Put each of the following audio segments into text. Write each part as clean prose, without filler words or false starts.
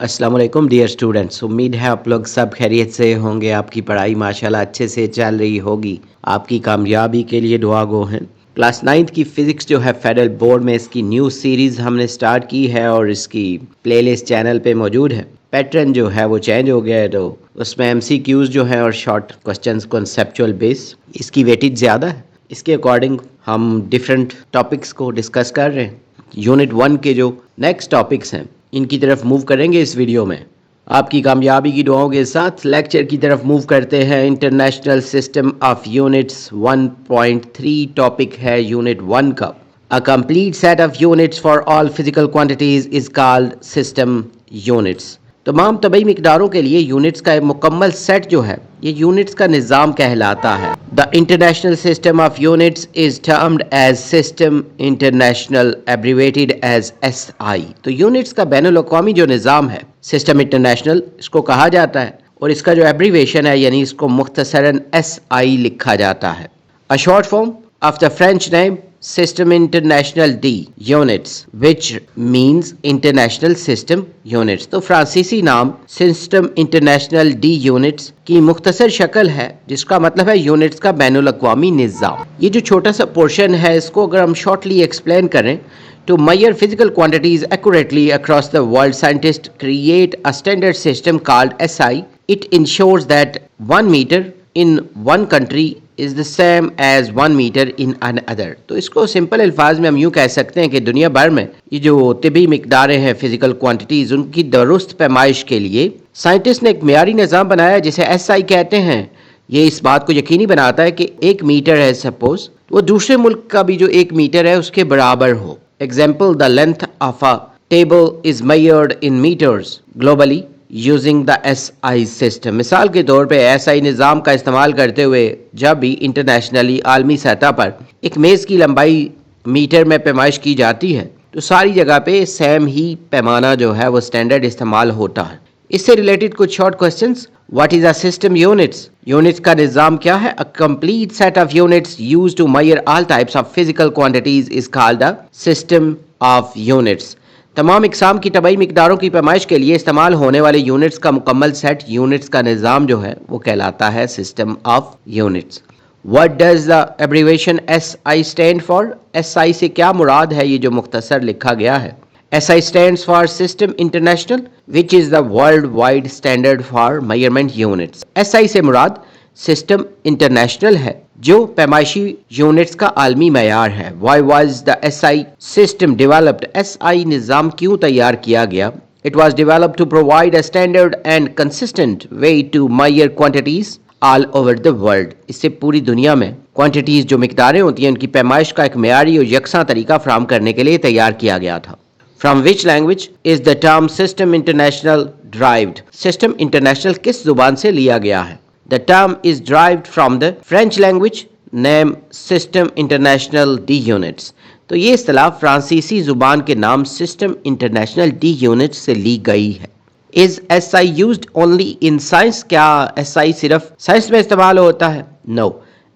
अस्सलाम वालेकुम dear students. उम्मीद है आप लोग सब खैरियत से होंगे। आपकी पढ़ाई माशाल्लाह अच्छे से चल रही होगी। आपकी कामयाबी के लिए दुआ गो हैं। क्लास 9th की फ़िज़िक्स जो है फेडरल बोर्ड में इसकी न्यू सीरीज़ हमने स्टार्ट की है और इसकी प्लेलिस्ट चैनल पे मौजूद है। पैटर्न जो है वो चेंज हो गया है, तो उसमें MCQs जो है और शॉर्ट क्वेश्चंस कॉन्सेप्चुअल बेस इसकी वेटेज ज़्यादा है। इसके अकॉर्डिंग हम डिफरेंट टॉपिक्स को डिस्कस कर रहे हैं। यूनिट 1 के जो नेक्स्ट टॉपिक्स हैं इनकी तरफ मूव करेंगे इस वीडियो में। आपकी कामयाबी की दुआओं के साथ लेक्चर की तरफ मूव करते हैं। International system of units 1.3 topic है यूनिट 1 का। अ complete set of units for all physical quantities is called system units. तमाम तबई मिकदारों के लिए यूनिट्स का एक मुकम्मल सेट जो है ये यूनिट्स का निज़ाम कहलाता है। The international system of units is termed as system international, abbreviated as SI। तो यूनिट्स का बैनुल अक़वामी जो निज़ाम है सिस्टम इंटरनेशनल इसको कहा जाता है और इसका जो एब्रीवेशन है यानी इसको मुख्तसरन SI लिखा जाता है। A short form of the French name System International D Units, which means International System Units। तो फ्रांसीसी नाम System International D Units की मुख्तसर शक्ल है जिसका मतलब है यूनिट्स का बैनुल अक़वामी निज़ाम। ये जो छोटा सा पोर्शन है इसको अगर हम शॉर्टली एक्सप्लेन करें to measure physical quantities accurately across the world, scientists create a standard system called SI. It ensures that 1 meter in one country is the same as 1 meter in another। तो इसको simple अल्फाज में हम यूँ कह सकते हैं कि दुनिया भर में ये जो तिबी मिकदारें हैं फिजिकल क्वांटिटीज़ उनकी दुरुस्त पैमाइश के लिए साइंटिस्ट ने एक मियारी निज़ाम बनाया जिसे SI कहते हैं। ये इस बात को यकीनी बनाता है कि 1 मीटर है सपोज, वो दूसरे मुल्क का भी जो 1 मीटर है उसके बराबर हो। Example, the length of a table is measured in meters globally using the SI system। मिसाल के तौर पे SI निज़ाम का इस्तेमाल करते हुए जब भी इंटरनेशनली आलमी सतह पर एक मेज़ की लंबाई मीटर में पैमाइश की जाती है तो सारी जगह पे सेम ही पैमाना जो है वो स्टैंडर्ड इस्तेमाल होता है। इससे रिलेटेड कुछ short questions. What is a system units? Units का निज़ाम क्या है? A complete set of units used to measure all types of physical quantities is called a system of units. तमाम इकसाम की तबई मिकदारों की पैमाइश के लिए इस्तेमाल होने वाले यूनिट्स का मुकम्मल सेट यूनिट्स का निज़ाम जो है वो कहलाता है system of units. What does the abbreviation SI stand for? SI से क्या मुराद है ये जो मुख्तसर लिखा गया है? SI stands for System International, which is the worldwide standard for measurement units। SI से मुराद सिस्टम इंटरनेशनल है जो पैमाइशी यूनिट्स का आलमी मयार है। Why was the SI system developed? SI निज़ाम क्यों तैयार किया गया? It was developed to provide a standard and consistent way to measure quantities all over the world. इससे पूरी दुनिया में क्वांटिटीज़ जो मिकदारें होती हैं उनकी पैमाइश का एक मेयारी और यकसा तरीका फ्राहम करने के लिए तैयार किया गया था। From which language is the term system international derived? System international किस जुबान से लिया गया है? The term is derived from the French language name system international D units. तो ये इस्तिलाह फ्रांसीसी ज़ुबान के नाम सिस्टम इंटरनेशनल डी यूनिट्स से ली गई है। Is SI used only in science? क्या SI सिर्फ साइंस में इस्तेमाल होता है? No,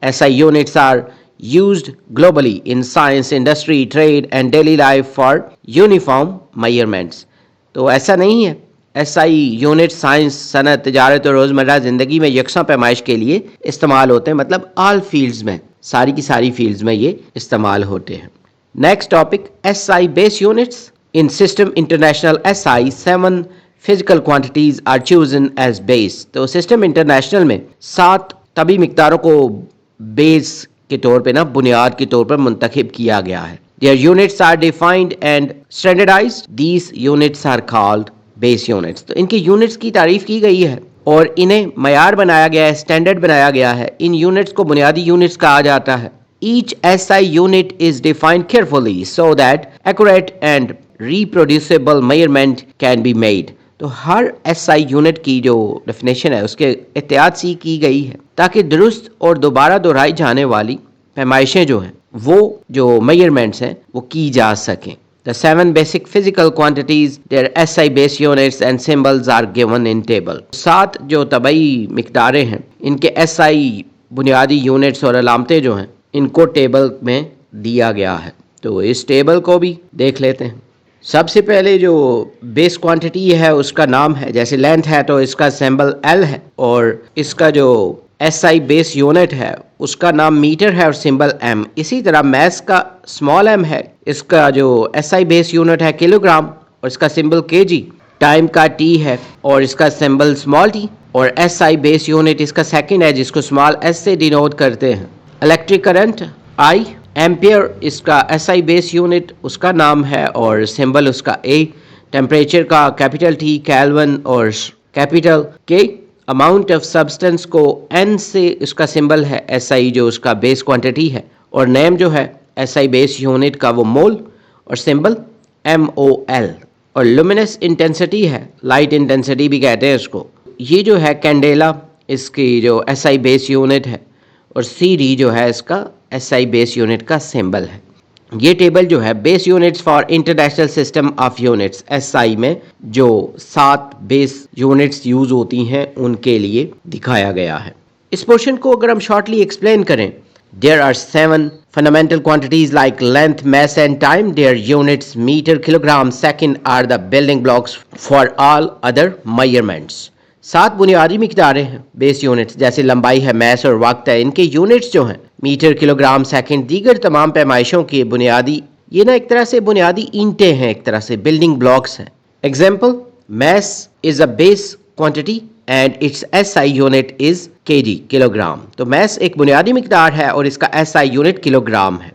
SI units are used globally in science, industry, trade and daily life for uniform measurements। तो ऐसा नहीं है। SI यूनिट साइंस, सनत, तजारत और रोज़मर्रा ज़िंदगी में यकसा पैमाइश के लिए इस्तेमाल होते हैं, मतलब ऑल फील्ड्स में, सारी की सारी फील्ड्स में ये इस्तेमाल होते हैं। Next topic SI base units. In system international SI 7 physical quantities are chosen as base. तो सिस्टम इंटरनेशनल में 7 तबी मिकदारों को बेस के तौर पे ना बुनियाद के तौर पर मुंतखब किया गया है। Their units are defined and standardised. These units are called base units. तो इनके यूनिट्स की तारीफ की गई है और इन्हें मयार बनाया गया है, स्टैंडर्ड बनाया गया है। इन यूनिट्स को बुनियादी यूनिट्स कहा जाता है। Each SI unit is defined carefully so that accurate and reproducible measurement can be made. तो हर SI यूनिट की जो डेफिनेशन है उसके एहतियात सी की गई है ताकि दुरुस्त और दोबारा दोहराई जाने वाली पैमाइशें जो हैं वो जो मेजरमेंट्स हैं वो की जा सकें। The 7 basic physical quantities their SI base units and symbols are given in table. 7 जो तबई मिकदारें हैं इनके SI बुनियादी यूनिट्स और अलामतें जो हैं इनको टेबल में दिया गया है। तो इस टेबल को भी देख लेते हैं। सबसे पहले जो बेस क्वांटिटी है उसका नाम है, जैसे लेंथ है तो इसका सिंबल एल है, और इसका जो एसआई बेस यूनिट है उसका नाम मीटर है और सिंबल एम। इसी तरह मैस का स्मॉल एम है, इसका जो एसआई बेस यूनिट है किलोग्राम और इसका सिंबल केजी। टाइम का टी है और इसका सिंबल स्मॉल टी, और एसआई बेस यूनिट इसका सेकंड है जिसको स्मॉल एस से डिनोट करते हैं। इलेक्ट्रिक करंट आई, एम्पियर इसका एसआई बेस यूनिट उसका नाम है और सिंबल उसका ए। टेम्परेचर का कैपिटल टी, केल्विन और कैपिटल के। अमाउंट ऑफ सब्सटेंस को एन से इसका सिंबल है एसआई जो उसका बेस क्वांटिटी है, और नेम जो है एसआई बेस यूनिट का वो मोल और सिंबल MOL। और लुमिनस इंटेंसिटी है, लाइट इंटेंसिटी भी कहते हैं इसको, ये जो है कैंडेला इसकी जो एसआई बेस यूनिट है, और CD जो है इसका एसआई बेस यूनिट का सिंबल है। ये टेबल जो है base units for international system of units SI में जो 7 बेस यूनिट्स यूज होती हैं उनके लिए दिखाया गया है। इस पोर्शन को अगर हम शॉर्टली एक्सप्लेन करें, there are 7 fundamental quantities like length, mass and time. Their units meter, kilogram, second are the building blocks for all other measurements. 7 बुनियादी मिकदारें हैं बेस यूनिट्स, जैसे लंबाई है, मैस और वक्त है। इनके यूनिट्स जो हैं मीटर, किलोग्राम, सेकंड, दीगर तमाम पैमाइशों के बुनियादी, ये ना एक तरह से बुनियादी ईंटें हैं, एक तरह से बिल्डिंग ब्लॉक्स हैं। Example, mass is a base quantity and its SI unit is kg, kilogram. तो मैस एक बुनियादी मिकदार है और इसका SI यूनिट किलोग्राम है।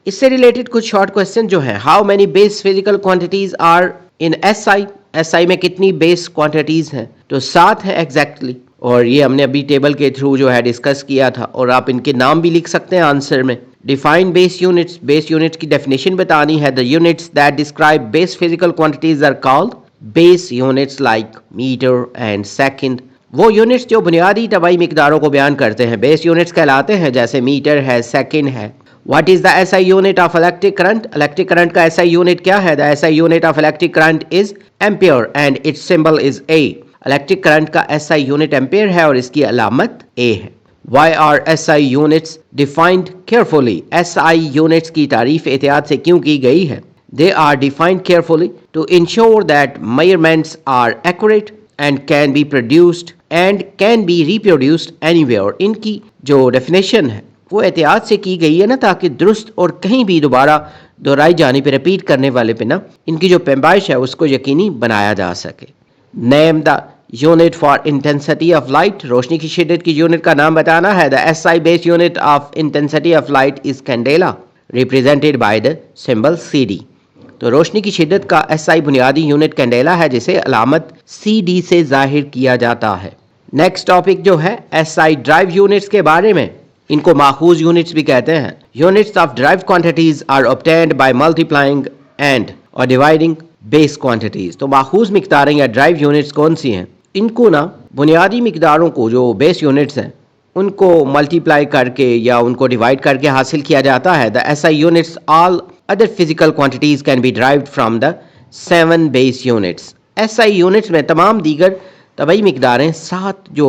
इससे रिलेटेड कुछ शॉर्ट क्वेश्चन जो हैं, how many base physical quantities are in SI में कितनी बेस क्वांटिटीज हैं? तो 7 है एग्जैक्टली, और ये हमने अभी टेबल के थ्रू जो है डिस्कस किया था, और आप इनके नाम भी लिख सकते हैं आंसर में। Define base units, base units की डेफिनेशन बतानी है। The units that describe base physical quantities are called base units like metre and second. वो यूनिट्स जो बुनियादी तबाई मिकदारों को बयान करते हैं बेस यूनिट्स कहलाते हैं, जैसे मीटर है, सेकंड है। What is the SI unit of electric current? Electric current का SI यूनिट क्या है? The SI unit of electric current is ampere and it's symbol is A। Electric current का SI unit ampere है और इसकी अलामत A है। Why are SI units defined carefully? SI units की तारीफ एहतियात से क्यों की गई है? They are defined carefully to ensure that measurements are accurate and can be produced and can be reproduced anywhere. इनकी जो डेफिनेशन है वो एहतियात से की गई है ना, ताकि दुरुस्त और कहीं भी दोबारा दोहराई जाने पे, रिपीट करने वाले पे ना, इनकी जो पैमाइश है उसको यकीनी बनाया जा सके। Name the unit for intensity of light. रोशनी की शिद्दत की यूनिट का नाम बताना है। The SI base unit of intensity of light is candela, represented by the symbol CD। तो रोशनी की शिद्दत का SI बुनियादी यूनिट कैंडेला है, जिसे अलामत CD से जाहिर किया जाता है। नेक्स्ट टॉपिक जो है SI ड्राइव यूनिट्स के बारे में। इनको माखूज यूनिट्स भी कहते हैं। Units of derived quantities are obtained by multiplying and और डिवाइडिंग बेस क्वांटिटीज। तो माखूज मिकदारें या ड्राइव यूनिट्स कौन सी हैं? इनको ना बुनियादी मिकदारों को जो बेस यूनिट्स हैं उनको मल्टीप्लाई करके या उनको डिवाइड करके हासिल किया जाता है। The SI units all other physical quantities can be derived from the 7 base units. SI units में तमाम दीगर तबाई मिकदारें 7 जो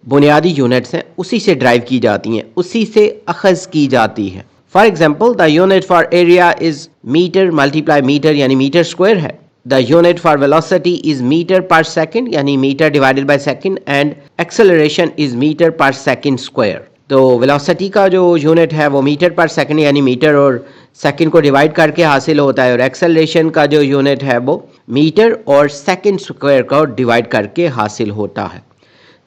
बुनियादी यूनिट्स हैं उसी से ड्राइव की जाती हैं, उसी से अखज़ की जाती है। For example, the unit for area is metre multiply metre, यानी मीटर स्क्वायर है। The unit for velocity is metre per second, यानी metre divided by second, and acceleration is metre per second square. तो velocity का जो unit है वो metre per second, यानी metre और सेकंड को डिवाइड करके हासिल होता है, और एक्सेलरेशन का जो यूनिट है वो मीटर और सेकंड स्क्वायर को डिवाइड करके हासिल होता है।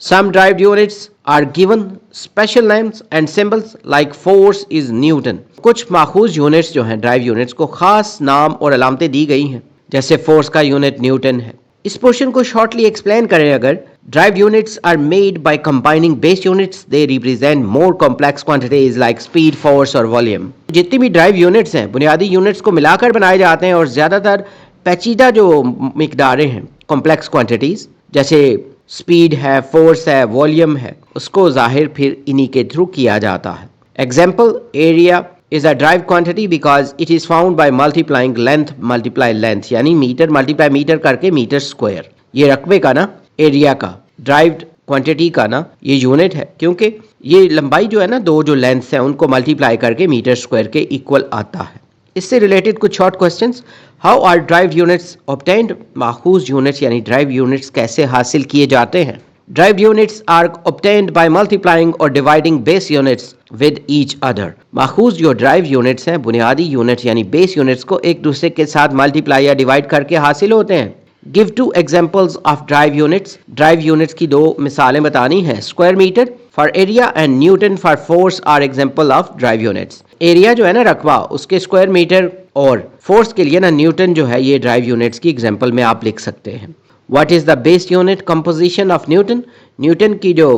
Some derived units are given special names and symbols like force is newton. कुछ माखूज यूनिट्स जो हैं ड्राइव यूनिट्स को खास नाम और अलामतें दी गई हैं, जैसे फोर्स का यूनिट न्यूटन है। इस पोर्शन को शॉर्टली एक्सप्लेन करें अगर, derived units are made by combining base units, they represent more complex quantities like speed, force और वॉल्यूम। जितनी भी ड्राइव यूनिट्स हैं बुनियादी यूनिट्स को मिलाकर बनाए जाते हैं, और ज़्यादातर पेचीदा जो मिकदारें हैं कॉम्प्लेक्स क्वांटिटीज, जैसे स्पीड है, फोर्स है, वॉल्यूम है, उसको जाहिर फिर इन्हीं के थ्रू किया जाता है। Example, area is a drive quantity because it is found by multiplying length multiply length, यानी मीटर मल्टीप्लाई मीटर करके मीटर स्क्वायर। ये रकबे का ना, एरिया का, ड्राइव्ड क्वांटिटी का ना ये यूनिट है, क्योंकि ये लंबाई जो है ना, दो जो लेंथ्स हैं उनको मल्टीप्लाई करके मीटर स्क्वायर के इक्वल आता है। इससे रिलेटेड कुछ short questions. How are derived units obtained? माखूज यूनिट्स यानी ड्राइव यूनिट्स कैसे हासिल किए जाते हैं? Derived units are obtained by multiplying or dividing base units with each other. माखूज जो ड्राइव यूनिट्स हैं, बुनियादी यूनिट यानी बेस यूनिट्स को एक दूसरे के साथ मल्टीप्लाई या डिवाइड करके हासिल होते हैं। Give 2 examples of derived units. Derived units की 2 मिसालें बतानी है। Square metre for area and newton for force are example of derived units. Area जो है ना, रकबा, उसके स्क्वायर मीटर और फोर्स के लिए ना न्यूटन जो है, ये ड्राइव यूनिट्स की एग्जांपल में आप लिख सकते हैं। What is the base unit composition of Newton? Newton की जो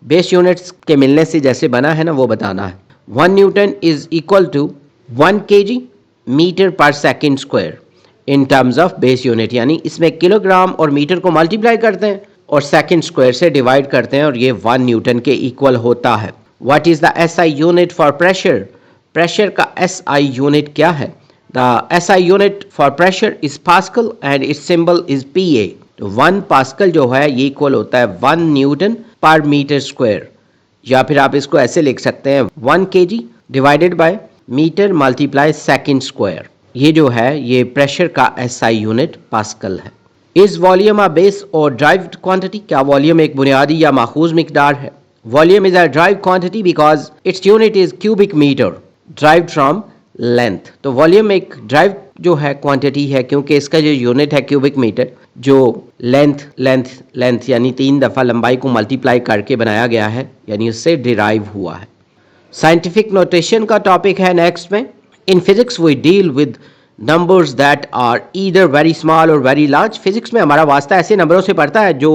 बेस यूनिट्स के मिलने से जैसे बना है ना, वो बताना है। 1 newton is equal to 1 kg metre per second square in terms of base unit, यानी इसमें किलोग्राम और मीटर को मल्टीप्लाई करते हैं और सेकेंड स्क्वायर से डिवाइड करते हैं और ये 1 न्यूटन के इक्वल होता है। What is the SI unit for pressure? Pressure का SI यूनिट क्या है? The SI unit for pressure is pascal and it's symbol is PA। तो 1 पास्कल जो है ये इक्वल होता है 1 न्यूटन पर मीटर स्क्वायर, या फिर आप इसको ऐसे लिख सकते हैं 1 kg divided by metre multiply second square. ये जो है ये प्रेशर का SI यूनिट पास्कल है। इज वॉल्यूम अ बेस और ड्राइव्ड क्वांटिटी? क्या वॉल्यूम एक बुनियादी या माखूज मिकदार है? Volume is a derived quantity because its unit is cubic metre derived from length. तो वॉल्यूम एक ड्राइव जो है क्वांटिटी है क्योंकि इसका जो यूनिट है क्यूबिक मीटर, जो लेंथ यानी 3 दफ़ा लंबाई को मल्टीप्लाई करके बनाया गया है, यानी उससे डिराइव हुआ है। साइंटिफिक नोटेशन का टॉपिक है नेक्स्ट में। In physics we deal with numbers that are either very small or very large. Physics में हमारा वास्ता ऐसे नंबरों से पड़ता है जो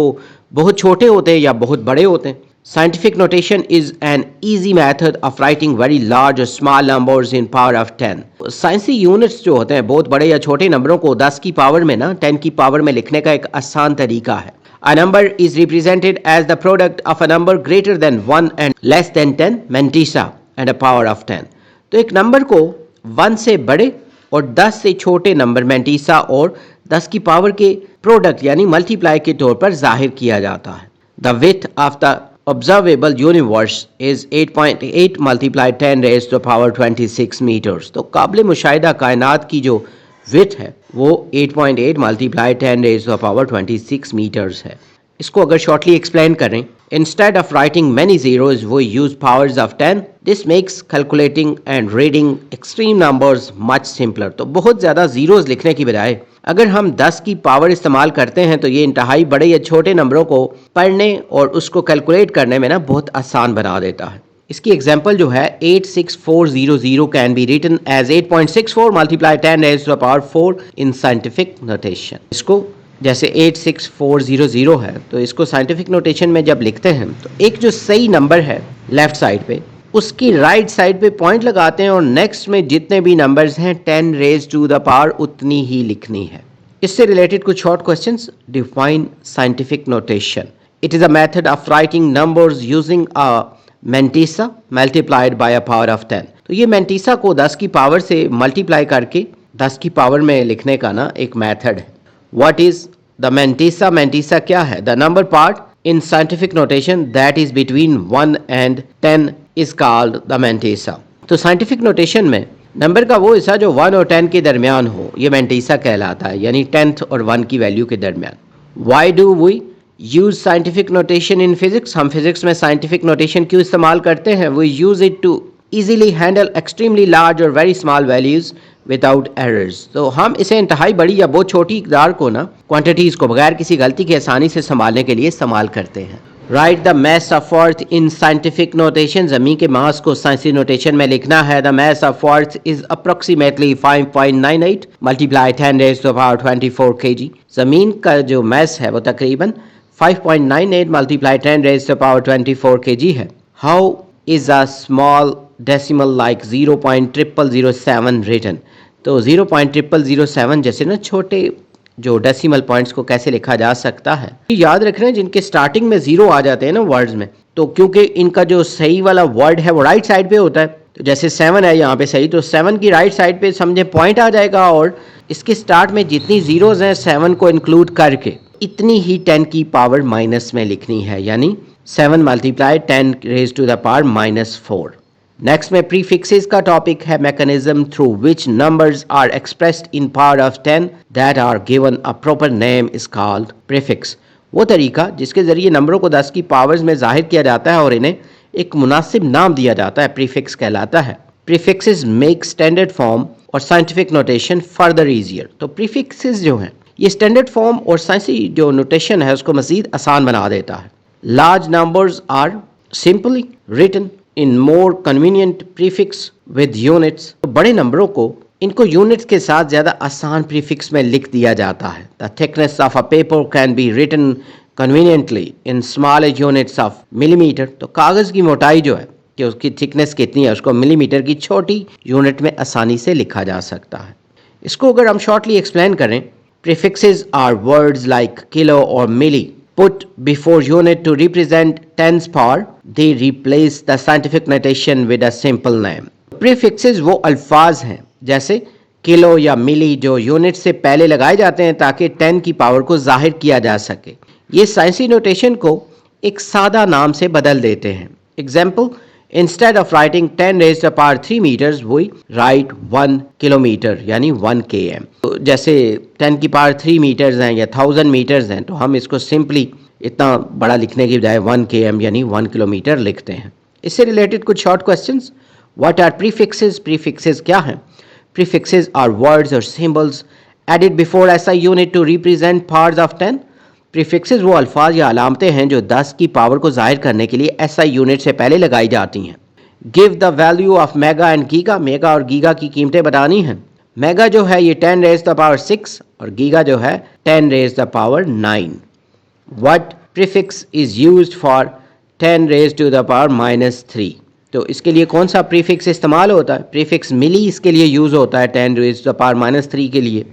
बहुत छोटे होते हैं या बहुत बड़े होते हैं। Scientific notation is an easy method of writing very large or small numbers in power of 10। साइंसी यूनिट्स जो होते हैं, बहुत बड़े या छोटे नंबरों को 10 की पावर में ना 10 की पावर में लिखने का एक आसान तरीका है। A number is represented as the product of a number greater than 1 and less than 10 mantissa and a power of 10। तो एक नंबर को 1 से बड़े और 10 से छोटे नंबर मैंटीसा और 10 की पावर के प्रोडक्ट यानी मल्टीप्लाई के तौर पर जाहिर किया जाता है। The width of the observable universe is 8.8 multiply 10 raise to power 26 metres. तो काबिल मुशाहिदा कायनात की जो विड्थ है वो 8.8 multiply 10 raise to power 26 metres है। इसको अगर शॉर्टली एक्सप्लेन करें, instead of writing many zeros वो use powers of 10। This makes calculating and reading extreme numbers much simpler. तो बहुत ज़्यादा जीरोज लिखने की बजाय अगर हम 10 की पावर इस्तेमाल करते हैं तो ये इंतहाई बड़े या छोटे नंबरों को पढ़ने और उसको कैलकुलेट करने में ना बहुत आसान बना देता है। इसकी एग्जांपल जो है 86400 can be written as 8.64 multiply 10 raise to the power 4 in scientific notation. इसको जैसे 86400 है तो इसको साइंटिफिक नोटेशन में जब लिखते हैं तो एक जो सही नंबर है लेफ्ट साइड पे, उसकी राइट साइड पे पॉइंट लगाते हैं और नेक्स्ट में जितने भी नंबर्स हैं 10 रेज़ टू द पावर उतनी ही लिखनी है। इससे रिलेटेड कुछ short questions. Define scientific notation. It is a method of writing numbers using a mantissa multiplied by a power of 10। तो ये मैंटीसा को 10 की पावर से मल्टीप्लाई करके 10 की पावर में लिखने का ना एक मेथड है। What is the mantissa? Mantissa क्या है? The number part in scientific notation that is between 1 and 10 is called the mantissa। तो scientific notation में नंबर का वो हिस्सा जो 1 और 10 के दरमियान हो, ये mantissa कहलाता है, यानी 10th और 1 की वैल्यू के दरमियान। Why do we use scientific notation in physics? हम फिजिक्स में scientific notation क्यों इस्तेमाल करते हैं? We use it to easily handle extremely large or very small values without errors। तो हम इसे इंतहाई बड़ी या बहुत छोटी इकदार को ना क्वांटिटीज़ को बगैर किसी गलती के आसानी से संभालने के लिए इस्तेमाल करते हैं। Right the mass of earth in scientific notation। ज़मीन के मास को साइंसी नोटेशन में लिखना है। The mass of earth is approximately 5.98 multiply 10 raise to power 24 kg। ज़मीन का जो mass है वो तकरीबन 5.98 multiply 10 raise to power 24 kg है। How is a small decimal like 0.0007 written? तो 0.0007 जैसे ना छोटे जो डेसिमल पॉइंट्स को कैसे लिखा जा सकता है? याद रख रहे हैं जिनके स्टार्टिंग में 0 आ जाते हैं ना वर्ड्स में, तो क्योंकि इनका जो सही वाला वर्ड है वो राइट साइड पे होता है, तो जैसे 7 है यहाँ पे सही, तो 7 की राइट साइड पे समझे पॉइंट आ जाएगा और इसके स्टार्ट में जितनी जीरोज हैं 7 को इंक्लूड करके इतनी ही 10 की पावर माइनस में लिखनी है, यानी 7 multiply 10 raise to the power -4। Next में प्रीफिक्सेस का टॉपिक है, mechanism through which numbers are expressed in power of 10 that are given a proper name is called prefix. वो तरीका जिसके जरिए नंबरों को 10 की पावर्स में जाहिर किया जाता है और इन्हें एक मुनासिब नाम दिया जाता है, प्रीफिक्स कहलाता है। प्रीफिक्सेस मेक स्टैंडर्ड फॉर्म और साइंटिफिक नोटेशन फर्दर ईजियर। तो प्रीफिक्सेस जो हैं ये स्टैंडर्ड फॉर्म और साइंसी जो नोटेशन है उसको मजीद आसान बना देता है। Large numbers are simply written in more convenient prefix with units. तो बड़े नंबरों को इनको यूनिट्स के साथ ज़्यादा आसान प्रीफिक्स में लिख दिया जाता है। The thickness of a paper can be written conveniently in small units of millimetre. तो कागज़ की मोटाई जो है कि उसकी थिकनेस कितनी है उसको मिलीमीटर की छोटी यूनिट में आसानी से लिखा जा सकता है। इसको अगर हम शॉर्टली एक्सप्लेन करें, prefixes are words like kilo और milli put before unit to represent tens power. They replace the scientific notation with a simple name. Prefixes वो अल्फाज हैं जैसे किलो या मिली जो यूनिट से पहले लगाए जाते हैं ताकि 10 की पावर को जाहिर किया जा सके। ये साइंसी नोटेशन को एक सादा नाम से बदल देते हैं। Example, instead of writing 10 raised to power 3 meters we write 1 kilometre यानी 1 km। तो जैसे 10 की पावर 3 मीटर्स हैं या 1000 मीटर्स हैं तो हम इसको सिंपली इतना बड़ा लिखने की बजाय 1 km यानी 1 किलोमीटर लिखते हैं। इससे रिलेटेड कुछ short questions. What are prefixes? Prefixes क्या हैं? प्रीफिक्सेस आर वर्ड्स और symbols added before SI unit to represent powers of 10। Prefixes वो अल्फाज या अलामतें हैं जो 10 की पावर को जाहिर करने के लिए एसआई यूनिट से पहले लगाई जाती हैं। Give the value of mega and giga. Mega और गीगा की कीमतें बतानी हैं। मेगा जो है ये 10 raised to the power 6 और गीगा जो है 10 raised to the power 9। What prefix is used for 10 raised to the power -3? तो इसके लिए कौन सा प्रीफिक्स इस्तेमाल होता है? प्रीफिक्स मिली इसके लिए यूज़ होता है 10 raised to the power -3 के लिए।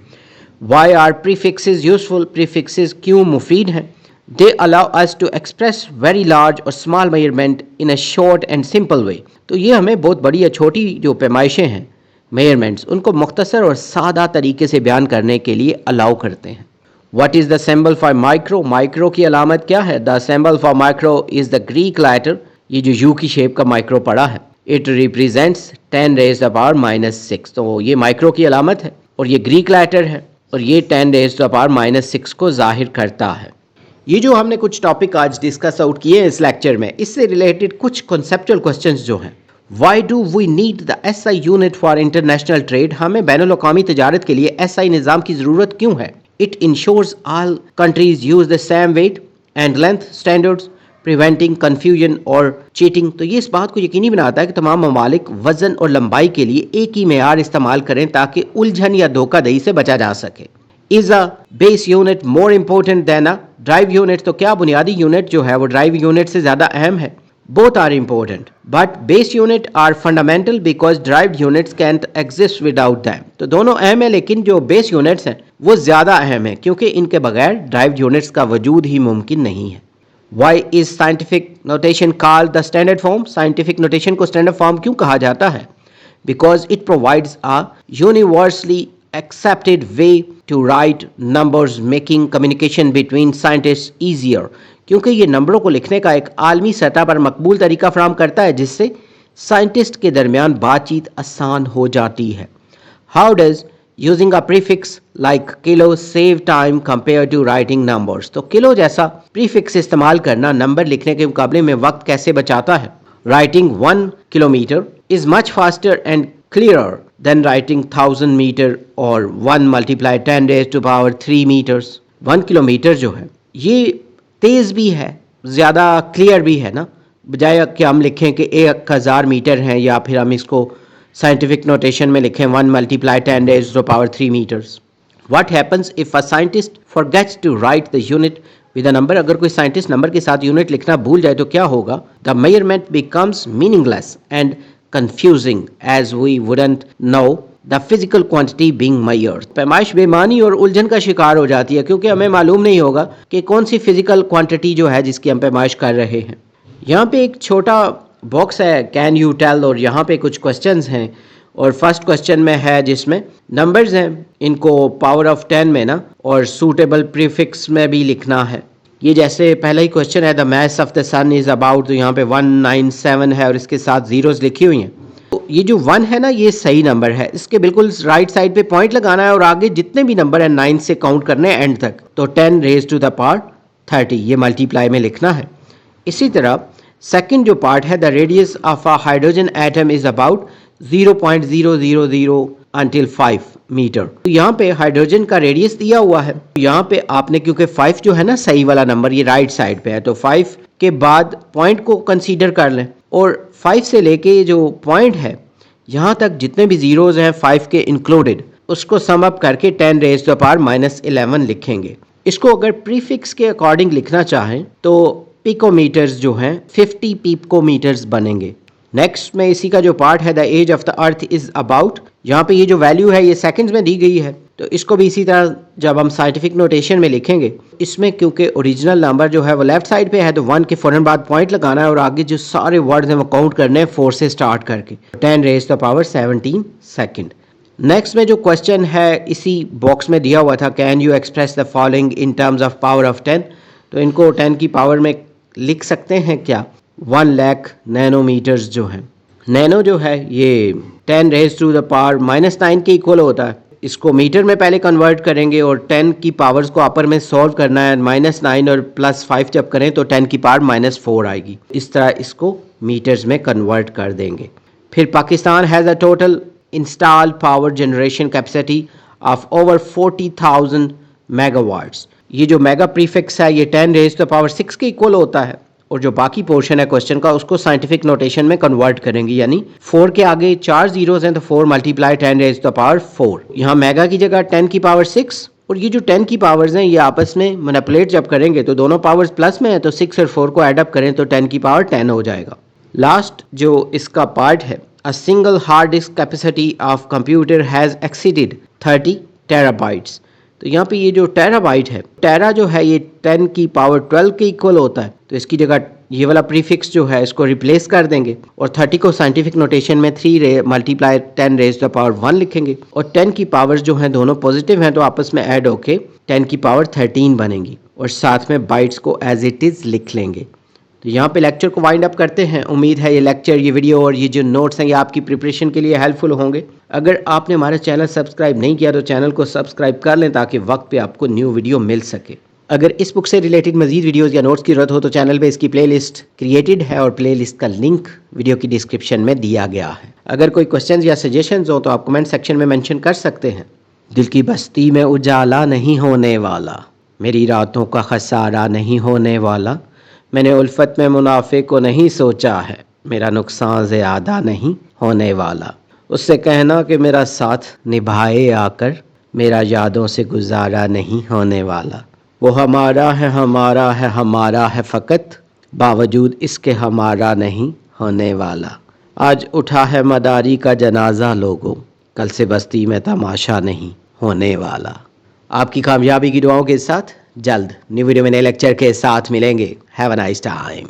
Why are prefixes useful? Prefixes क्यों मुफीद हैं? They allow us to express very large or small measurement in a short and simple way। तो ये हमें बहुत बड़ी या छोटी जो पैमाइशें हैं मेजरमेंट्स उनको मुख्तसर और सादा तरीके से बयान करने के लिए अलाउ करते हैं। What is the symbol for micro? Micro की अलामत क्या है? The symbol for micro is the Greek letter. ये जो यू की शेप का माइक्रो पड़ा है, it represents 10 raised to the power -6। तो ये माइक्रो की अलामत है और ये ग्रीक लेटर है और ये 10 raised to the power -6 को जाहिर करता है। ये जो हमने कुछ टॉपिक आज डिस्कस आउट किए हैं इस लेक्चर में, इससे रिलेटेड कुछ कॉन्सेप्चुअल क्वेश्चंस जो हैं। Why do we need the SI unit for international trade? हमें बैनुल-अक़वामी तजारत के लिए SI निज़ाम की ज़रूरत क्यों है? It ensures all countries use the same weight and length standards preventing confusion और चीटिंग। तो ये इस बात को यकीनी बनाता है कि तमाम ममालिक वज़न और लंबाई के लिए एक ही मेयार इस्तेमाल करें ताकि उलझन या धोखाधड़ी से बचा जा सके। Is a base unit more important than a drive unit? तो क्या बुनियादी यूनिट जो है वो ड्राइव यूनिट से ज़्यादा अहम है? Both are important, but base unit are fundamental because derived units can't exist without them। तो दोनों अहम है लेकिन जो बेस यूनिट्स हैं वो ज़्यादा अहम है क्योंकि इनके बगैर ड्राइव्ड यूनिट्स का वजूद ही मुमकिन नहीं है। Why is scientific notation called the standard form? Scientific notation को स्टैंडर्ड फॉर्म क्यों कहा जाता है? Because it provides a universally accepted way to write numbers, making communication between scientists easier। क्योंकि ये नंबरों को लिखने का एक आलमी सतह पर मकबूल तरीका फराहम करता है जिससे साइंटिस्ट के दरमियान बातचीत आसान हो जाती है। How does using a prefix like kilo save time compare to writing numbers? तो किलो जैसा प्रीफिक्स इस्तेमाल करना नंबर लिखने के मुकाबले में वक्त कैसे बचाता है? Writing 1 kilometre is much faster and clearer than writing 1000 metre और 1 × 10 raised to power 3 meters। 1 kilometre जो है ये तेज़ भी है, ज़्यादा क्लियर भी है ना, बजाय कि हम लिखें कि 1000 मीटर हैं या फिर हम इसको साइंटिफिक नोटेशन में लिखें 1 × 10 raised to power 3 meters। What happens if a scientist forgets to write the unit with a number? अगर कोई साइंटिस्ट नंबर के साथ यूनिट लिखना भूल जाए तो क्या होगा? The measurement becomes meaningless and confusing as we wouldn't know the physical quantity being measured। पैमाइश बेमानी और उलझन का शिकार हो जाती है क्योंकि हमें मालूम नहीं होगा कि कौन सी फिजिकल क्वांटिटी जो है जिसकी हम पैमाइश कर रहे हैं। यहाँ पे एक छोटा बॉक्स है कैन यू टेल और यहाँ पे कुछ क्वेश्चंस हैं और फर्स्ट क्वेश्चन में है जिसमें नंबर्स हैं, इनको पावर ऑफ 10 में ना और सूटेबल प्रीफिक्स में भी लिखना है। ये जैसे पहला ही क्वेश्चन है the mass of the sun is about, तो यहाँ पे 197 है और इसके साथ जीरोस लिखी हुई हैं। तो ये जो 1 है ना, ये सही नंबर है। इसके बिल्कुल राइट साइड पे पॉइंट लगाना है और आगे जितने भी नंबर है 9 से काउंट करने हैं एंड तक। तो 10 रेज टू द पावर 30 ये मल्टीप्लाई में लिखना है। इसी तरह सेकंड जो पार्ट है, the radius of a hydrogen atom is about 0.000 until 5 metre. तो यहाँ पे हाइड्रोजन का रेडियस दिया हुआ है। यहाँ पे आपने, क्योंकि 5 जो है ना सही वाला नंबर, ये राइट साइड पे है, तो 5 के बाद पॉइंट को कंसीडर कर लें और 5 से लेके जो पॉइंट है यहाँ तक जितने भी जीरोज हैं 5 के इंक्लूडेड, उसको सम अप करके 10 रेज टू द पावर -11 लिखेंगे। इसको अगर प्रीफिक्स के अकॉर्डिंग लिखना चाहें तो पिकोमीटर्स जो हैं 50 पिकोमीटर्स बनेंगे। नेक्स्ट में इसी का जो पार्ट है, the age of the earth is about, यहाँ पे ये जो वैल्यू है ये सेकंड्स में दी गई है, तो इसको भी इसी तरह जब हम साइंटिफिक नोटेशन में लिखेंगे, इसमें क्योंकि ओरिजिनल नंबर जो है वो लेफ्ट साइड पे है, तो 1 के फौरन बाद पॉइंट लगाना है और आगे जो सारे वर्ड्स हैं वो काउंट करने हैं 4 से स्टार्ट करके। 10 raise to the power 17 second. Next में जो क्वेश्चन है इसी बॉक्स में दिया हुआ था, can you express the following in terms of power of 10, तो इनको 10 की पावर में लिख सकते हैं क्या? 1 लाख नैनोमीटर्स जो है, नैनो जो है ये 10 रेज टू द पावर -9 के इक्वल होता है। इसको मीटर में पहले कन्वर्ट करेंगे और 10 की पावर्स को अपर में सॉल्व करना है। -9 और +5 जब करें तो 10 की पावर -4 आएगी। इस तरह इसको मीटर्स में कन्वर्ट कर देंगे। फिर Pakistan has a total installed power generation capacity of over 40,000 megawatts. ये जो मेगा प्रीफिक्स है ये 10 रेज टू द पावर 6 के इक्वल होता है और जो बाकी पोर्शन है क्वेश्चन का उसको साइंटिफिक नोटेशन में कन्वर्ट करेंगे, यानी 4 के आगे 4 जीरोस हैं तो 4 multiply 10 raise to the power 4। यहाँ मेगा की जगह 10 की पावर 6 और ये जो 10 की पावर्स हैं ये आपस में मैनिपुलेट जब करेंगे तो दोनों पावर्स प्लस में है, तो 6 और 4 को ऐड अप करें तो 10 की पावर 10 हो जाएगा। लास्ट जो इसका पार्ट है, a single hard disk capacity of computer has exceeded 30 terabytes. तो यहाँ पे ये जो टेराबाइट है, टेरा जो है ये 10 की पावर 12 के इक्वल होता है, तो इसकी जगह ये वाला प्रीफिक्स जो है इसको रिप्लेस कर देंगे और 30 को साइंटिफिक नोटेशन में 3 multiply 10 raise to the power 1 लिखेंगे और 10 की पावर्स जो हैं दोनों पॉजिटिव हैं तो आपस में ऐड होके 10 की पावर 13 बनेगी और साथ में बाइट्स को एज इट इज़ लिख लेंगे। तो यहाँ पे लेक्चर को वाइंड अप करते हैं। उम्मीद है ये लेक्चर, ये वीडियो और ये जो नोट्स हैं ये आपकी प्रिपरेशन के लिए हेल्पफुल होंगे। अगर आपने हमारा चैनल सब्सक्राइब नहीं किया तो चैनल को सब्सक्राइब कर लें ताकि वक्त पे आपको न्यू वीडियो मिल सके। अगर इस बुक से रिलेटेड मजीद वीडियोस या नोट्स की जरूरत हो तो चैनल पे इसकी प्लेलिस्ट क्रिएटेड है और प्लेलिस्ट का लिंक वीडियो की डिस्क्रिप्शन में दिया गया है। अगर कोई क्वेश्चंस या सजेशंस हो तो आप कमेंट सेक्शन में मेंशन कर सकते हैं। दिल की बस्ती में उजाला नहीं होने वाला, मेरी रातों का खसारा नहीं होने वाला, मैंने उल्फत में मुनाफे को नहीं सोचा है, मेरा नुकसान ज़्यादा नहीं होने वाला। उससे कहना कि मेरा साथ निभाए आकर, मेरा यादों से गुजारा नहीं होने वाला। वो हमारा है हमारा है हमारा है फ़कत, बावजूद इसके हमारा नहीं होने वाला। आज उठा है मदारी का जनाजा लोगों, कल से बस्ती में तमाशा नहीं होने वाला। आपकी कामयाबी की दुआओं के साथ जल्द न्यू वीडियो में नए लेक्चर के साथ मिलेंगे। Have a nice time.